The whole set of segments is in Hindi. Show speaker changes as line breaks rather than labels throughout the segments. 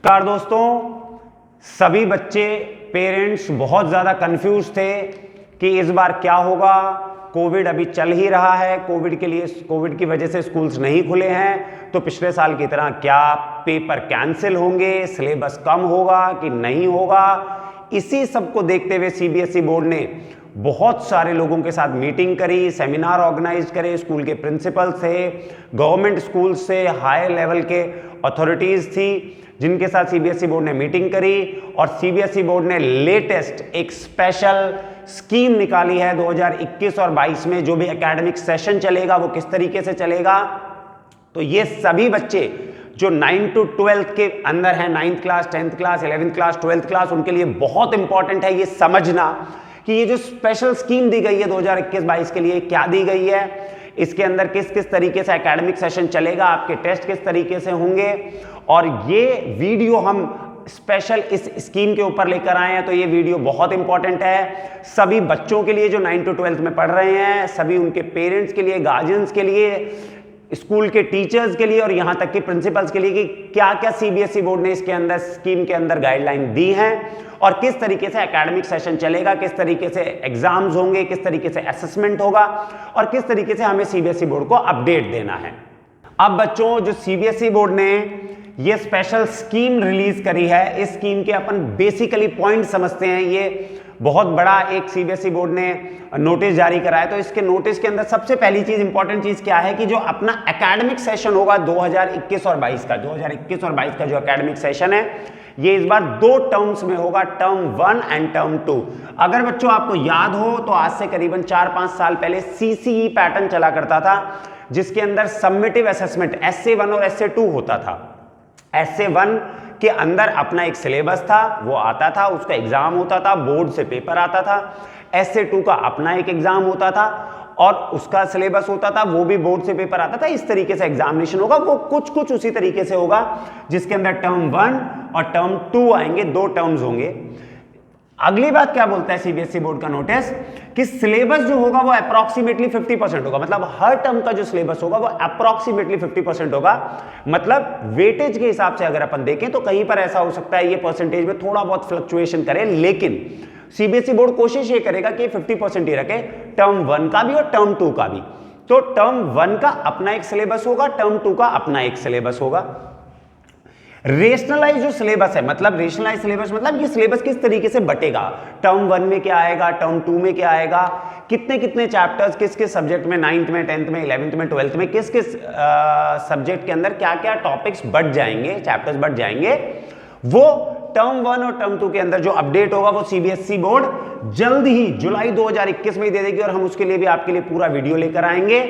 नमस्कार दोस्तों, सभी बच्चे पेरेंट्स बहुत ज़्यादा कंफ्यूज थे कि इस बार क्या होगा। कोविड अभी चल ही रहा है, कोविड की वजह से स्कूल्स नहीं खुले हैं, तो पिछले साल की तरह क्या पेपर कैंसिल होंगे, सिलेबस कम होगा कि नहीं होगा। इसी सब को देखते हुए सीबीएसई बोर्ड ने बहुत सारे लोगों के साथ मीटिंग करी, सेमिनार ऑर्गेनाइज करे, स्कूल के प्रिंसिपल से, गवर्नमेंट स्कूल से, हाई लेवल के अथॉरिटीज थी जिनके साथ सीबीएसई बोर्ड ने मीटिंग करी। और सीबीएसई बोर्ड ने लेटेस्ट एक स्पेशल स्कीम निकाली है 2021 और 22 में। जो भी एकेडमिक सेशन चलेगा वो किस तरीके से चलेगा, तो ये सभी बच्चे जो 9 to 12 के अंदर हैं, 9th class, 10th class, 11th class, 12th class, उनके लिए बहुत इंपॉर्टेंट है ये समझना कि ये जो स्पेशल स्कीम दी गई है 2021-22 के लिए, क्या दी गई है, इसके अंदर किस किस तरीके से एकेडमिक सेशन चलेगा, आपके टेस्ट किस तरीके से होंगे। और ये वीडियो हम स्पेशल इस स्कीम के ऊपर लेकर आए हैं, तो ये वीडियो बहुत इंपॉर्टेंट है सभी बच्चों के लिए जो 9 to 12 में पढ़ रहे हैं, सभी उनके पेरेंट्स के लिए, गार्जियंस के लिए, स्कूल के टीचर्स के लिए और यहां तक कि प्रिंसिपल्स के लिए कि क्या क्या सीबीएसई बोर्ड ने इसके अंदर स्कीम के अंदर गाइडलाइन दी हैं और किस तरीके से एकेडमिक सेशन चलेगा, किस तरीके से एग्जाम्स होंगे, किस तरीके से असेसमेंट होगा और किस तरीके से हमें सीबीएसई बोर्ड को अपडेट देना है। अब बच्चों, जो सीबीएसई बोर्ड ने ये स्पेशल स्कीम रिलीज करी है, इस स्कीम के अपन बेसिकली पॉइंट समझते हैं। ये बहुत बड़ा एक सीबीएसई बोर्ड ने नोटिस जारी करा है, तो इसके नोटिस के अंदर सबसे पहली चीज, इंपॉर्टेंट चीज क्या है कि जो अपना एकेडमिक सेशन होगा 2021 और 22 का, 2021 और 22 का जो एकेडमिक सेशन है, ये इस बार 2 टर्म्स में होगा, टर्म 1 एंड टर्म 2। अगर बच्चों आपको याद हो तो आज से करीबन 4-5 साल पहले सीसीई पैटर्न चला करता था, जिसके अंदर सबमिटिव असेसमेंट SA1 और SA2 होता था। SA1 के अंदर अपना एक सिलेबस था, वो आता था, उसका एग्जाम होता था, बोर्ड से पेपर आता था। SA2 का अपना एक एग्जाम होता था और उसका सिलेबस होता था, वो भी बोर्ड से पेपर आता था। इस तरीके से एग्जामिनेशन होगा, वो कुछ उसी तरीके से होगा, जिसके अंदर टर्म 1 और टर्म 2 आएंगे, 2 टर्म्स होंगे। अगली बात क्या बोलता है सीबीएसई बोर्ड का नोटिस कि सिलेबस जो होगा वो अप्रॉक्सीमेटली 50% होगा, मतलब हर टर्म का जो सिलेबस होगा वो अप्रॉक्सीमेटली 50% होगा। मतलब वेटेज के हिसाब से अगर अपन देखें तो कहीं पर ऐसा हो सकता है ये परसेंटेज में थोड़ा बहुत फ्लक्चुएशन करे, लेकिन सीबीएसई बोर्ड कोशिश ये करेगा कि 50% ही रखे, टर्म 1 का भी और टर्म 2 का भी। तो टर्म 1 का अपना एक सिलेबस होगा, टर्म 2 का अपना एक सिलेबस होगा। रेशनलाइज जो सिलेबस है, मतलब रेशनलाइज सिलेबस मतलब ये सिलेबस किस तरीके से बटेगा, टर्म 1 में क्या आएगा, टर्म 2 में क्या आएगा, कितने कितने चैप्टर्स किस किस सब्जेक्ट में, 9th में, 10th में, 11th में, 12th में किस किस सब्जेक्ट के अंदर क्या क्या टॉपिक्स बढ़ जाएंगे, चैप्टर्स बढ़ जाएंगे, वो टर्म 1 और टर्म 2 के अंदर जो अपडेट होगा वो सीबीएसई बोर्ड जल्द ही जुलाई 2021 में ही दे देगी। और हम उसके लिए भी आपके लिए पूरा वीडियो लेकर आएंगे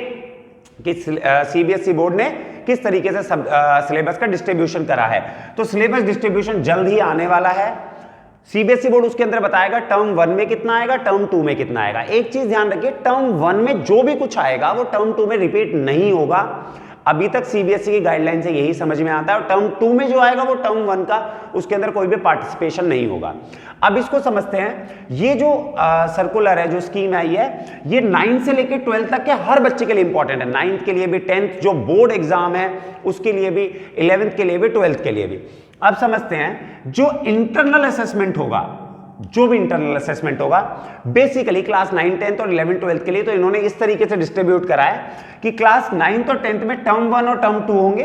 कि सीबीएसई बोर्ड ने किस तरीके से सिलेबस का डिस्ट्रीब्यूशन करा है। तो सिलेबस डिस्ट्रीब्यूशन जल्द ही आने वाला है। सीबीएसई बोर्ड उसके अंदर बताएगा टर्म 1 में कितना आएगा, टर्म 2 में कितना आएगा। एक चीज ध्यान रखिए, टर्म 1 में जो भी कुछ आएगा वो टर्म 2 में रिपीट नहीं होगा। अभी तक सीबीएसई की गाइडलाइन से यही समझ में आता है। और टर्म 2 में जो आएगा वो टर्म 1 का, उसके अंदर कोई भी पार्टिसिपेशन नहीं होगा। अब इसको समझते हैं, ये जो सर्कुलर है, जो स्कीम आई है, ये 9 से लेकर 12 तक के हर बच्चे के लिए इंपॉर्टेंट है। 9th के लिए भी, 10th जो बोर्ड एग्जाम है उसके लिए भी, 11th के लिए भी, 12th के लिए भी। अब समझते हैं, जो इंटरनल असेसमेंट होगा, जो भी इंटरनल असेसमेंट होगा बेसिकली क्लास 9, 10th और 11, 12th के लिए, तो इन्होंने इस तरीके से डिस्ट्रीब्यूट करा है कि क्लास 9th और 10th में टर्म 1 और टर्म 2 होंगे,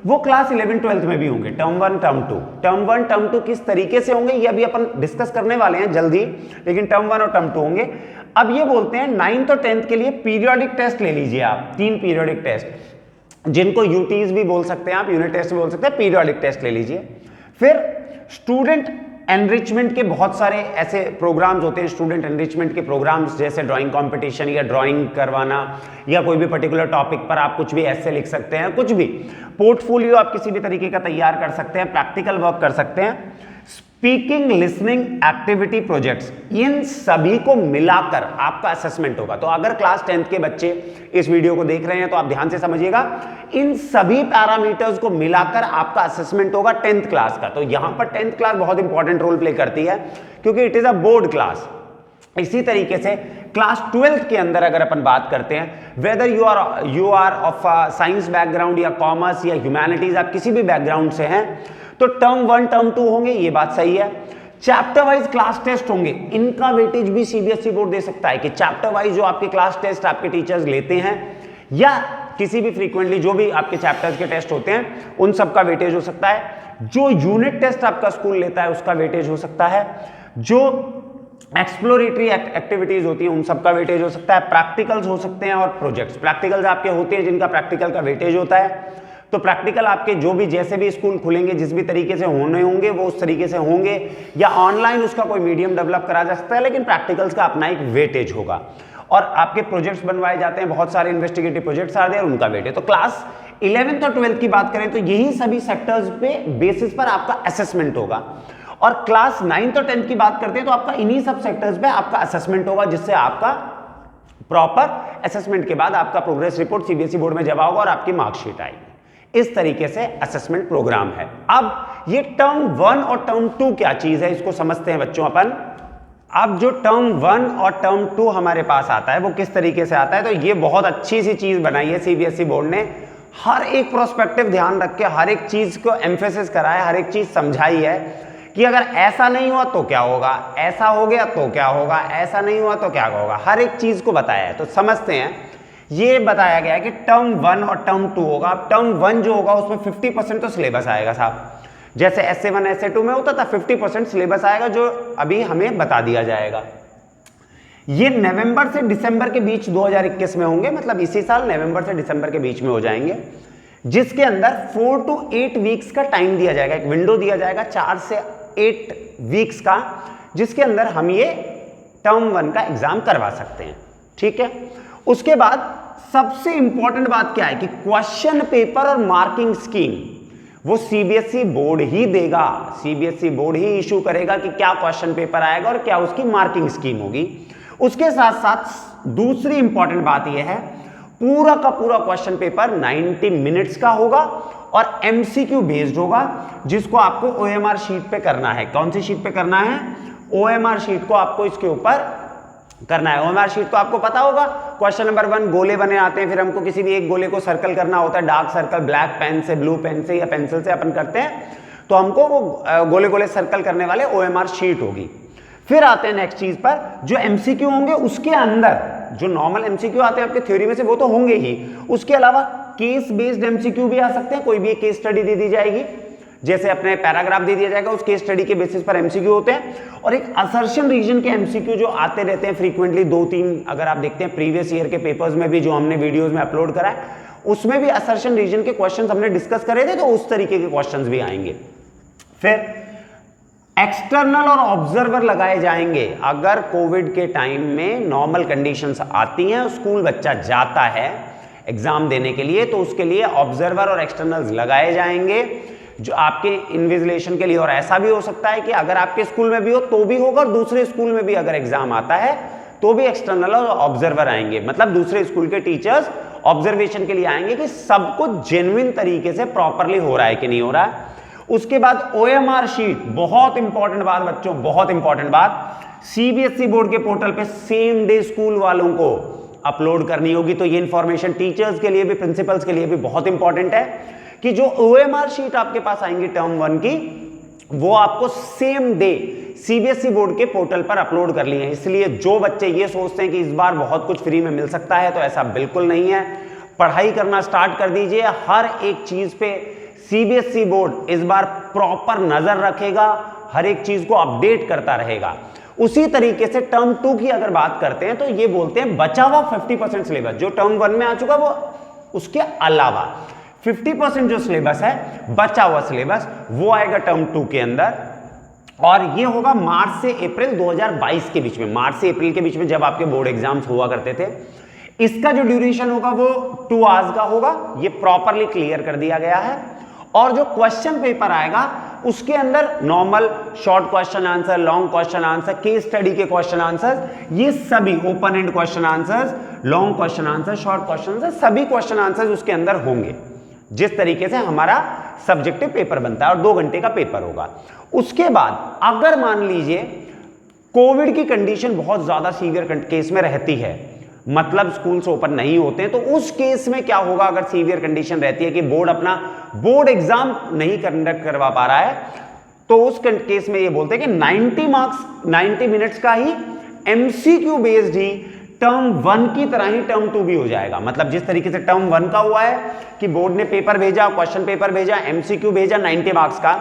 वो क्लास 11, 12th में भी होंगे, टर्म 1, टर्म 2। टर्म 1, टर्म 2 किस तरीके से होंगे ये अभी अपन डिस्कस करने वाले हैं जल्दी, लेकिन टर्म 1 और टर्म 2 होंगे। अब ये बोलते हैं 9th और 10th के लिए पीरियोडिक टेस्ट ले लीजिए आप, 3 पीरियोडिक टेस्ट, जिनको यूटीज भी बोल सकते हैं आप, यूनिट टेस्ट भी बोल सकते हैं, पीरियोडिक टेस्ट ले लीजिए। फिर स्टूडेंट एनरिचमेंट के बहुत सारे ऐसे प्रोग्राम्स होते हैं, स्टूडेंट एनरिचमेंट के प्रोग्राम्स, जैसे ड्राइंग कंपटीशन या ड्राइंग करवाना, या कोई भी पर्टिकुलर टॉपिक पर आप कुछ भी ऐसे लिख सकते हैं, कुछ भी पोर्टफोलियो आप किसी भी तरीके का तैयार कर सकते हैं, प्रैक्टिकल वर्क कर सकते हैं, स्पीकिंग, लिसनिंग, एक्टिविटी प्रोजेक्ट्स, इन सभी को मिलाकर आपका असेसमेंट होगा। तो अगर क्लास 10th के बच्चे इस वीडियो को देख रहे हैं तो आप ध्यान से समझिएगा, इन सभी पैरामीटर्स को मिलाकर आपका असेसमेंट होगा 10th क्लास का। तो यहां पर 10th क्लास बहुत इंपॉर्टेंट रोल प्ले करती है, क्योंकि it is a board class. इसी तरीके से क्लास 12th के अंदर अगर अपन बात करते हैं, whether you are of science background या कॉमर्स या ह्यूमैनिटीज, आप किसी भी बैकग्राउंड से हैं, तो टर्म 1 टर्म 2 होंगे, ये बात सही है। चैप्टर वाइज क्लास टेस्ट होंगे, इनका वेटेज भी सीबीएसई बोर्ड दे सकता है कि चैप्टर वाइज जो आपके क्लास टेस्ट आपके टीचर्स लेते हैं या किसी भी फ्रीक्वेंटली जो भी आपके चैप्टर्स के टेस्ट होते हैं उन सब का वेटेज हो सकता है। जो यूनिट टेस्ट आपका स्कूल लेता है उसका वेटेज हो सकता है। जो एक्सप्लोरेटरी एक्टिविटीज होती हैं उन सब का वेटेज हो सकता है। प्रैक्टिकल्स हो सकते हैं और प्रोजेक्ट्स, प्रैक्टिकल्स आपके होते हैं जिनका प्रैक्टिकल का वेटेज होता है। तो प्रैक्टिकल आपके जो भी जैसे भी स्कूल खुलेंगे जिस भी तरीके से होने होंगे वो उस तरीके से होंगे, या ऑनलाइन उसका कोई मीडियम डेवलप करा जा सकता है, लेकिन प्रैक्टिकल्स का अपना एक वेटेज होगा। और आपके प्रोजेक्ट्स बनवाए जाते हैं, बहुत सारे इन्वेस्टिगेटिव प्रोजेक्ट्स आ रहे हैं, उनका वेटेज। तो क्लास 11th और 12th की बात करें तो यही सभी सेक्टर्स पे बेसिस पर आपका असेसमेंट होगा। और क्लास 9th और 10th की बात करते हैं तो आपका इन्हीं सब सेक्टर्स पे आपका असेसमेंट होगा, जिससे आपका प्रॉपर असेसमेंट के बाद आपका प्रोग्रेस रिपोर्ट सीबीएसई बोर्ड में जमा होगा और आपकी मार्कशीट आएगी। इस तरीके से असेसमेंट प्रोग्राम है। अब ये टर्म 1 और टर्म 2 क्या चीज है, इसको समझते हैं बच्चों अपन। अब जो टर्म 1 और टर्म 2 हमारे पास आता है वो किस तरीके से आता है, तो ये बहुत अच्छी सी चीज बनाई है सीबीएसई बोर्ड ने। हर एक प्रोस्पेक्टिव ध्यान रख के हर एक चीज को एम्फेसिस करा है, हर एक चीज समझाई है कि अगर ऐसा नहीं हुआ तो क्या होगा, ऐसा हो गया तो क्या होगा, ऐसा नहीं हुआ तो क्या होगा, हर एक चीज को बताया है। तो समझते हैं, ये बताया गया है कि टर्म 1 और टर्म 2 होगा। टर्म 1 जो होगा उसमें 50% तो सिलेबस आएगा साहब, जैसे SA1 SA2 में होता था 50% सिलेबस आएगा, जो अभी हमें बता दिया जाएगा। ये नवंबर से दिसंबर के बीच 2021 में होंगे, मतलब इसी साल नवंबर से दिसंबर के बीच में हो जाएंगे, जिसके अंदर 4 to 8 वीक्स का टाइम दिया जाएगा, एक विंडो दिया जाएगा 4 से 8 वीक्स का, जिसके अंदर हम ये टर्म 1 का एग्जाम करवा सकते हैं। ठीक है, उसके बाद सबसे इंपॉर्टेंट बात क्या है कि क्वेश्चन पेपर और मार्किंग स्कीम वो सीबीएसई बोर्ड ही देगा, सीबीएसई बोर्ड ही इशू करेगा कि क्या क्वेश्चन पेपर आएगा और क्या उसकी मार्किंग स्कीम होगी। उसके साथ साथ दूसरी इंपॉर्टेंट बात यह है, पूरा का पूरा क्वेश्चन पेपर 90 मिनट्स का होगा और एमसीक्यू बेस्ड होगा, जिसको आपको ओएमआर शीट पे करना है। कौन सी शीट पे करना है? ओएमआर शीट को आपको इसके ऊपर करना है। ओएमआर शीट तो आपको पता होगा, क्वेश्चन नंबर 1 गोले बने आते हैं, फिर हमको किसी भी एक गोले को सर्कल करना होता है, डार्क सर्कल ब्लैक पेन से, ब्लू पेन से या पेंसिल से अपन करते हैं, तो हमको वो गोले गोले सर्कल करने वाले ओएमआर शीट होगी। फिर आते हैं नेक्स्ट चीज पर, जो एमसीक्यू होंगे उसके अंदर जो नॉर्मल एमसीक्यू आते हैं आपके थ्योरी में से वो तो होंगे ही, उसके अलावा केस बेस्ड एमसीक्यू भी आ सकते हैं। कोई भी एक केस स्टडी दे दी जाएगी, जैसे अपने पैराग्राफ दे दिया जाएगा, उस केस स्टडी के बेसिस पर एमसीक्यू होते हैं। और एक असर्शन रीजन के एमसीक्यू जो आते रहते हैं फ्रीक्वेंटली, 2-3 अगर आप देखते हैं प्रीवियस ईयर के पेपर्स में भी जो हमने वीडियोस में अपलोड करा है, उसमें भी असर्शन रीजन के क्वेश्चंस हमने डिस्कस करे थे, तो उस तरीके के क्वेश्चंस भी आएंगे। फिर एक्सटर्नल और ऑब्जर्वर लगाए जाएंगे। अगर कोविड के टाइम में नॉर्मल कंडीशंस आती हैं, स्कूल बच्चा जाता है एग्जाम देने के लिए, तो उसके लिए ऑब्जर्वर और एक्सटर्नल्स लगाए जाएंगे जो आपके इन्विजिलेशन के लिए। और ऐसा भी हो सकता है कि अगर आपके स्कूल में भी हो तो भी होगा, और दूसरे स्कूल में भी अगर एग्जाम आता है तो भी एक्सटर्नल और ऑब्जर्वर आएंगे, मतलब दूसरे स्कूल के टीचर्स ऑब्जर्वेशन के लिए आएंगे कि सब कुछ जेन्युइन तरीके से प्रॉपरली हो रहा है कि नहीं हो रहा है। उसके बाद ओएमआर शीट, बहुत इंपॉर्टेंट बात बच्चों, बहुत इंपॉर्टेंट बात, सीबीएसई बोर्ड के पोर्टल पे सेम डे स्कूल वालों को अपलोड करनी होगी। तो ये इंफॉर्मेशन टीचर्स के लिए भी, प्रिंसिपल्स के लिए भी बहुत इंपॉर्टेंट है कि जो ओएमआर शीट आपके पास आएंगी टर्म 1 की, वो आपको सेम डे सीबीएसई बोर्ड के पोर्टल पर अपलोड कर ली है। इसलिए जो बच्चे ये सोचते हैं कि इस बार बहुत कुछ फ्री में मिल सकता है, तो ऐसा बिल्कुल नहीं है। पढ़ाई करना स्टार्ट कर दीजिए, हर एक चीज पे सीबीएसई बोर्ड इस बार प्रॉपर नजर रखेगा, हर एक चीज को अपडेट करता रहेगा। उसी तरीके से टर्म 2 की अगर बात करते हैं तो ये बोलते हैं बचा हुआ 50% सिलेबस जो टर्म 1 में आ चुका, वो उसके अलावा 50% जो सिलेबस है, बचा हुआ सिलेबस, वो आएगा टर्म 2 के अंदर। और ये होगा मार्च से अप्रैल 2022 के बीच में, मार्च से अप्रैल के बीच में जब आपके बोर्ड एग्जाम्स हुआ करते थे। इसका जो ड्यूरेशन होगा वो 2 आवर्स का होगा, ये प्रॉपरली क्लियर कर दिया गया है। और जो क्वेश्चन पेपर आएगा उसके अंदर normal short question answer, long question answer, case study के क्वेश्चन आंसर्स, ये सभी open and question answers, long question answer, short question answer, सभी क्वेश्चन आंसर्स उसके अंदर होंगे, जिस तरीके से हमारा सब्जेक्टिव पेपर बनता है, और 2 घंटे का पेपर होगा। उसके बाद अगर मान लीजिए कोविड की कंडीशन बहुत ज्यादा सीवियर केस में रहती है, मतलब स्कूल्स ओपन नहीं होते हैं, तो उस केस में क्या होगा अगर सीवियर कंडीशन रहती है कि बोर्ड अपना बोर्ड एग्जाम नहीं कंडक्ट करवा पा रहा है, तो उस केस में ये बोलते हैं कि 90 मार्क्स 90 मिनट्स का ही एमसीक्यू बेस्ड ही टर्म 1 की तरह ही टर्म 2 भी हो जाएगा। मतलब जिस तरीके से टर्म 1 का हुआ है कि बोर्ड ने पेपर भेजा, क्वेश्चन पेपर भेजा, एमसीक्यू भेजा 90 मार्क्स का,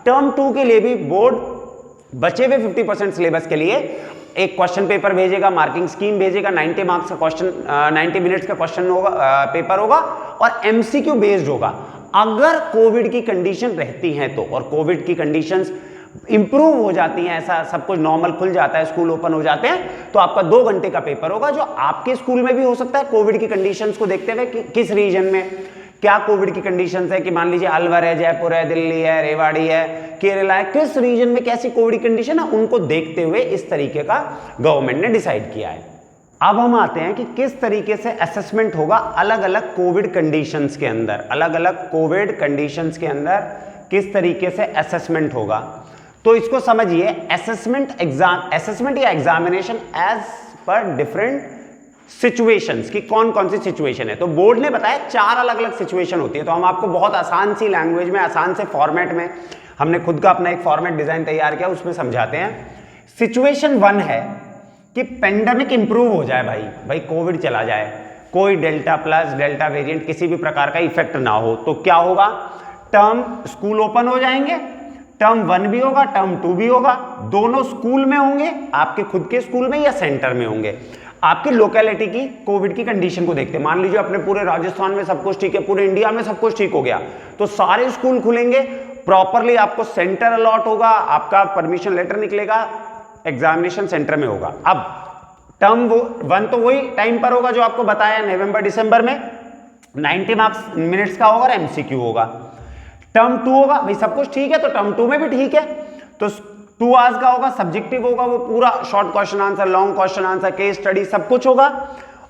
टर्म 2 के लिए भी बोर्ड बचे हुए 50% सिलेबस के लिए एक क्वेश्चन पेपर भेजेगा, मार्किंग स्कीम भेजेगा, 90 मार्क्स का क्वेश्चन 90 मिनट्स का क्वेश्चन होगा, पेपर होगा और एमसीक्यू बेस्ड होगा। अगर कोविड की कंडीशन रहती है तो, और कोविड की कंडीशंस इंप्रूव हो जाती हैं, ऐसा सब कुछ नॉर्मल खुल जाता है, स्कूल ओपन हो जाते हैं, तो आपका 2 घंटे का पेपर होगा, जो आपके स्कूल में भी हो सकता है कोविड की कंडीशंस को देखते हुए कि किस रीजन में क्या कोविड की कंडीशंस है, कि मान लीजिए अलवर है, जयपुर है, दिल्ली है, रेवाड़ी है, केरला है, किस रीजन में कैसी कोविड कंडीशन है, उनको देखते हुए इस तरीके का गवर्नमेंट ने डिसाइड किया है। अब हम आते हैं कि किस तरीके से असेसमेंट होगा अलग अलग कोविड कंडीशंस के अंदर, अलग अलग कोविड कंडीशंस के अंदर किस तरीके से असेसमेंट होगा। तो इसको समझिए, असेसमेंट या examination as per different situations, की कौन कौन सी सिचुएशन है। तो बोर्ड ने बताया 4 अलग अलग सिचुएशन होती है, तो हम आपको बहुत आसान सी लैंग्वेज में, आसान से फॉर्मेट में, हमने खुद का अपना एक फॉर्मेट डिजाइन तैयार किया, उसमें समझाते हैं। सिचुएशन 1 है कि पेंडेमिक इंप्रूव हो जाए, भाई कोविड चला जाए, कोई डेल्टा प्लस डेल्टा वेरिएंट किसी भी प्रकार का इफेक्ट ना हो, तो क्या होगा, टर्म स्कूल ओपन हो जाएंगे, टर्म 1 भी होगा, टर्म 2 भी होगा, दोनों स्कूल में होंगे, आपके खुद के स्कूल में या सेंटर में होंगे। आपकी लोकेलिटी की कोविड की कंडीशन को देखते हैं, मान लीजिए अपने पूरे राजस्थान में सब कुछ ठीक है, पूरे इंडिया में सब कुछ ठीक हो गया, तो सारे स्कूल खुलेंगे प्रॉपरली, आपको सेंटर अलॉट होगा, आपका परमिशन लेटर निकलेगा, एग्जामिनेशन सेंटर में होगा। अब टर्म 1 तो वही टाइम पर होगा जो आपको बताया, नवंबर दिसंबर में 90 मार्क्स मिनट्स का होगा और एमसीक्यू होगा। टर्म 2 होगा, भाई सब कुछ ठीक है, तो टर्म 2 में भी ठीक है, तो 2 आवर्स का होगा, सब्जेक्टिव होगा, वो पूरा short question answer, long question answer, case study सब कुछ होगा,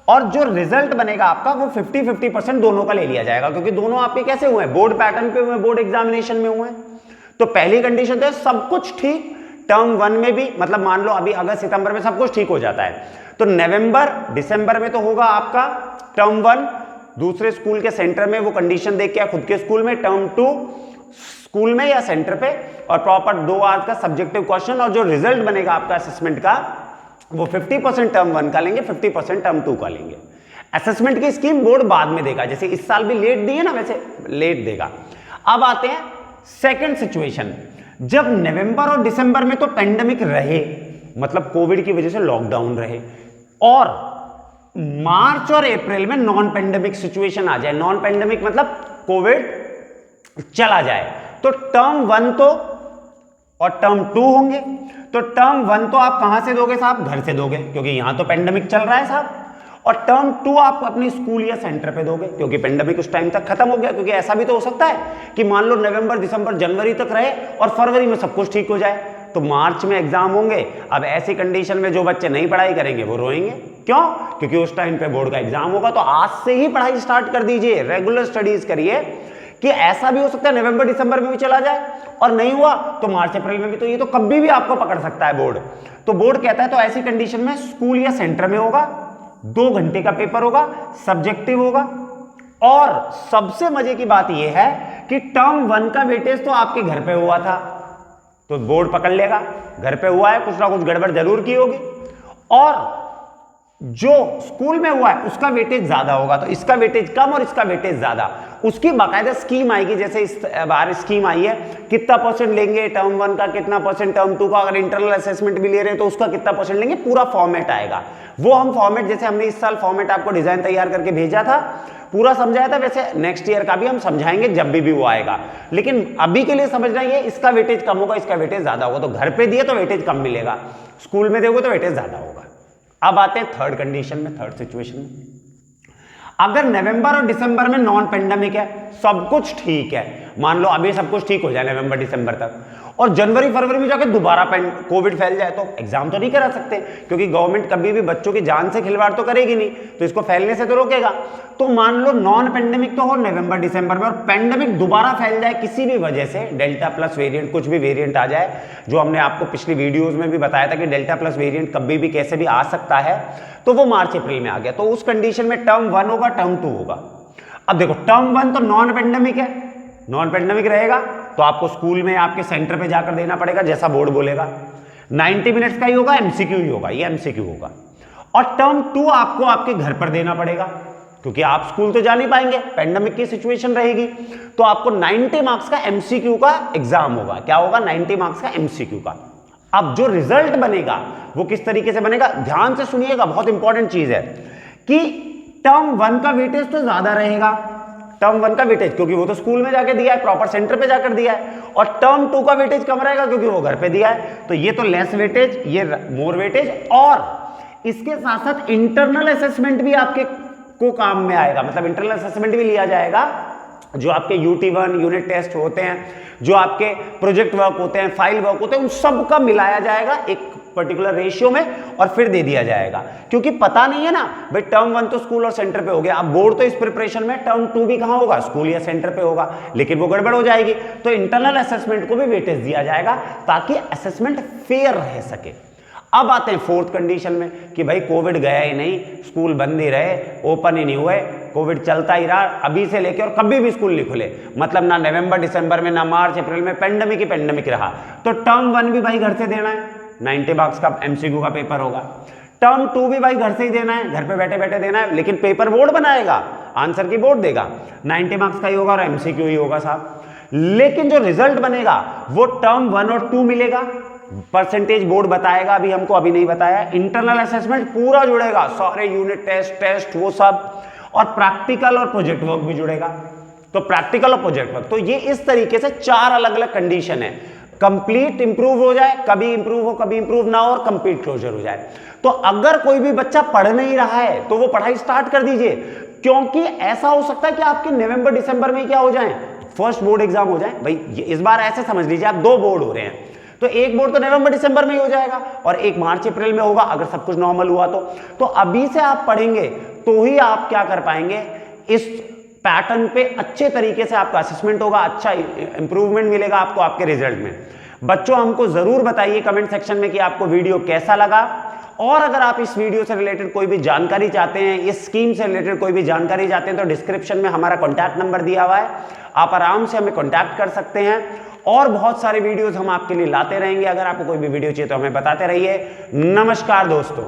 और जो रिजल्ट बनेगा आपका वो 50-50% दोनों का ले लिया जाएगा, क्योंकि दोनों आपके कैसे हुए हैं, बोर्ड पैटर्न पे हुए, बोर्ड एग्जामिनेशन में हुए। तो पहली कंडीशन तो सब कुछ ठीक, टर्म 1 में भी, मतलब मान लो अभी अगस्त सितंबर में सब कुछ ठीक हो जाता है, तो नवंबर दिसंबर में तो होगा आपका टर्म 1 दूसरे स्कूल के सेंटर में, वो कंडीशन देख के खुद के स्कूल में, टर्म 2 स्कूल में या सेंटर पे, और प्रॉपर 2 आवर्स का सब्जेक्टिव क्वेश्चन, और जो रिजल्ट बनेगा आपका असेसमेंट का वो 50% टर्म 1 का लेंगे, 50% टर्म 2 का लेंगे। असेसमेंट की स्कीम बोर्ड बाद में देगा, जैसे इस साल भी लेट दी है ना, वैसे लेट देगा। अब आते हैं सेकंड सिचुएशन, जब नवंबर और दिसंबर में तो पेंडेमिक रहे, मतलब कोविड की वजह से लॉकडाउन रहे, और मार्च और अप्रैल में नॉन पेंडेमिक सिचुएशन आ जाए, नॉन पेंडेमिक मतलब कोविड चला जाए, तो टर्म 1 तो और टर्म 2 होंगे। तो टर्म 1 तो आप कहां से दोगे साहब, घर से दोगे, क्योंकि यहां तो पेंडेमिक चल रहा है साहब, और टर्म 2 आप अपने स्कूल या सेंटर पे दोगे, क्योंकि पेंडेमिक उस टाइम तक खत्म हो गया। क्योंकि ऐसा भी तो हो सकता है कि मान लो नवंबर दिसंबर जनवरी तक रहे और फरवरी में सब कुछ ठीक हो जाए, तो मार्च में एग्जाम होंगे। अब ऐसी कंडीशन में जो बच्चे नहीं पढ़ाई करेंगे वो रोएंगे, क्यों, क्योंकि उस टाइम पे बोर्ड का एग्जाम होगा। तो आज से ही पढ़ाई स्टार्ट कर दीजिए, रेगुलर स्टडीज करिए, कि ऐसा भी हो सकता है नवंबर दिसंबर में भी चला जाए, और नहीं हुआ तो मार्च अप्रैल में भी, तो ये तो कभी भी आपको पकड़ सकता है बोर्ड। तो बोर्ड कहता है तो ऐसी कंडीशन में स्कूल या सेंटर में होगा, 2 घंटे का पेपर होगा, सब्जेक्टिव होगा, और सबसे मजे की बात यह है कि टर्म 1 का वेटेज तो आपके घर पे हुआ था, तो बोर्ड पकड़ लेगा, घर पे हुआ है, कुछ ना कुछ गड़बड़ जरूर की होगी, और जो स्कूल में हुआ है उसका वेटेज ज्यादा होगा, तो इसका वेटेज कम और इसका वेटेज ज्यादा, उसकी बाकायदा स्कीम आएगी। जैसे इस बार स्कीम आई है, कितना परसेंट लेंगे टर्म 1 का, कितना परसेंट टर्म 2 का, अगर इंटरनल असेसमेंट भी ले रहे हैं तो उसका कितना परसेंट लेंगे, पूरा फॉर्मेट आएगा। वो हम फॉर्मेट, जैसे हमने इस साल फॉर्मेट आपको डिजाइन तैयार करके भेजा था, पूरा समझाया था, वैसे नेक्स्ट ईयर का भी हम समझाएंगे जब भी वो आएगा, लेकिन अभी के लिए समझना ये, इसका वेटेज कम होगा, इसका वेटेज ज्यादा होगा। तो घर पे दिए तो वेटेज कम मिलेगा, स्कूल में दोगे तो वेटेज ज्यादा होगा। अब आते हैं थर्ड कंडीशन में, थर्ड सिचुएशन में, अगर नवंबर और दिसंबर में नॉन पेंडेमिक है, सब कुछ ठीक है, मान लो अभी सब कुछ ठीक हो जाए नवंबर दिसंबर तक, और जनवरी फरवरी में जाकर दोबारा कोविड फैल जाए तो एग्जाम तो नहीं करा सकते, क्योंकि गवर्नमेंट कभी भी बच्चों की जान से खिलवाड़ तो करेगी नहीं, तो इसको फैलने से तो रोकेगा। तो मान लो नॉन पेंडेमिक तो हो नवंबर दिसंबर में, और पेंडेमिक दोबारा फैल जाए किसी भी वजह से, डेल्टा प्लस वेरिएंट कुछ भी वेरिएंट आ जाए, जो हमने आपको पिछली वीडियोस में भी बताया था कि डेल्टा प्लस वेरिएंट कभी भी कैसे भी आ सकता है, तो वो मार्च अप्रैल में आ गया, तो उस कंडीशन में टर्म 1 होगा, टर्म 2 होगा। अब देखो टर्म 1 तो नॉन पेंडेमिक है, नॉन पेंडेमिक रहेगा तो आपको स्कूल में आपके सेंटर पे जाकर देना पड़ेगा जैसा बोर्ड बोलेगा, 90 मिनट्स का ही होगा, एमसीक्यू ही होगा, ये एमसीक्यू होगा। और टर्म 2 आपको आपके घर पर देना पड़ेगा, क्योंकि आप स्कूल तो जा नहीं पाएंगे, पेंडेमिक की सिचुएशन रहेगी, तो आपको 90 मार्क्स का एमसीक्यू का एग्जाम होगा। क्या होगा? 90 मार्क्स का एमसीक्यू का। अब जो रिजल्ट बनेगा वो किस तरीके से बनेगा, ध्यान से सुनिएगा, बहुत इंपॉर्टेंट चीज है कि टर्म 1 का वेटेज तो ज्यादा रहेगा, टर्म 1 का वेटेज, क्योंकि वो तो स्कूल में जाके दिया है, प्रॉपर सेंटर पे जाकर दिया है, और टर्म 2 का वेटेज कम रहेगा क्योंकि वो घर पे दिया है, तो ये तो लेस वेटेज, ये मोर वेटेज। और इसके साथ साथ इंटरनल असेसमेंट भी आपके को काम में आएगा, मतलब इंटरनल असेसमेंट भी लिया जाएगा, जो आपके UT1 यूनिट टेस्ट होते हैं, जो आपके प्रोजेक्ट वर्क होते हैं, फाइल वर्क होते हैं, उन सब का मिलाया जाएगा एक पर्टिकुलर रेशियो में और फिर दे दिया जाएगा। क्योंकि पता नहीं है ना भाई, टर्म 1 तो स्कूल और सेंटर पे हो गया, अब बोर्ड तो इस प्रिपरेशन में, टर्म 2 भी कहां होगा, स्कूल या सेंटर पे होगा, लेकिन वो गड़बड़ हो जाएगी, तो इंटरनल असेसमेंट को भी वेटेज दिया जाएगा ताकि असेसमेंट फेयर रह सके। अब आते हैं फोर्थ कंडीशन में कि भाई कोविड गया ही नहीं, स्कूल बंद ही रहे, ओपन ही नहीं हुए, कोविड चलता ही रहा अभी से लेके और कभी भी स्कूल नहीं खुले, मतलब ना नवंबर दिसंबर में ना मार्च अप्रैल में, पेंडेमिक ही पेंडेमिक रहा, तो टर्म 1 भी भाई घर से देना है, 90 मार्क्स का एमसीक्यू का पेपर होगा। टर्म 2 भी भाई घर से ही देना है, घर पे बैठे बैठे देना है, लेकिन पेपर बोर्ड बनाएगा, आंसर की बोर्ड देगा, 90 मार्क्स का ही होगा और एमसीक्यू ही होगा साहब। लेकिन जो रिजल्ट बनेगा वो टर्म 1 और 2 मिलेगा, परसेंटेज बोर्ड बताएगा, अभी हमको अभी नहीं बताया, इंटरनल असेसमेंट पूरा जुड़ेगा, सारे यूनिट टेस्ट वो सब, और प्रैक्टिकल और प्रोजेक्ट वर्क भी जुड़ेगा, तो प्रैक्टिकल और प्रोजेक्ट वर्क, तो ये इस तरीके से 4 अलग अलग कंडीशन है। कंप्लीट इंप्रूव हो जाए, कभी इंप्रूव हो कभी इंप्रूव ना हो, और कंप्लीट क्लोजर हो जाए। तो अगर कोई भी बच्चा पढ़ नहीं रहा है तो वो पढ़ाई स्टार्ट कर दीजिए, क्योंकि ऐसा हो सकता है कि आपके नवंबर दिसंबर में क्या हो जाए, फर्स्ट बोर्ड एग्जाम हो जाए। भाई इस बार ऐसे समझ लीजिए आप 2 बोर्ड हो रहे हैं, तो एक बोर्ड तो नवंबर दिसंबर में ही हो जाएगा और एक मार्च अप्रैल में होगा, अगर सब कुछ नॉर्मल हुआ तो अभी से आप पढ़ेंगे तो ही आप क्या कर पाएंगे, इस पैटर्न पे अच्छे तरीके से आपका असेसमेंट होगा, अच्छा इंप्रूवमेंट मिलेगा आपको आपके रिजल्ट में। बच्चों हमको जरूर बताइए कमेंट सेक्शन में कि आपको वीडियो कैसा लगा, और अगर आप इस वीडियो से रिलेटेड कोई भी जानकारी चाहते हैं, इस स्कीम से रिलेटेड कोई भी जानकारी चाहते हैं, तो डिस्क्रिप्शन में हमारा कॉन्टैक्ट नंबर दिया हुआ है, आप आराम से हमें कॉन्टैक्ट कर सकते हैं। और बहुत सारे वीडियोस हम आपके लिए लाते रहेंगे, अगर आपको कोई भी वीडियो चाहिए तो हमें बताते रहिए। नमस्कार दोस्तों।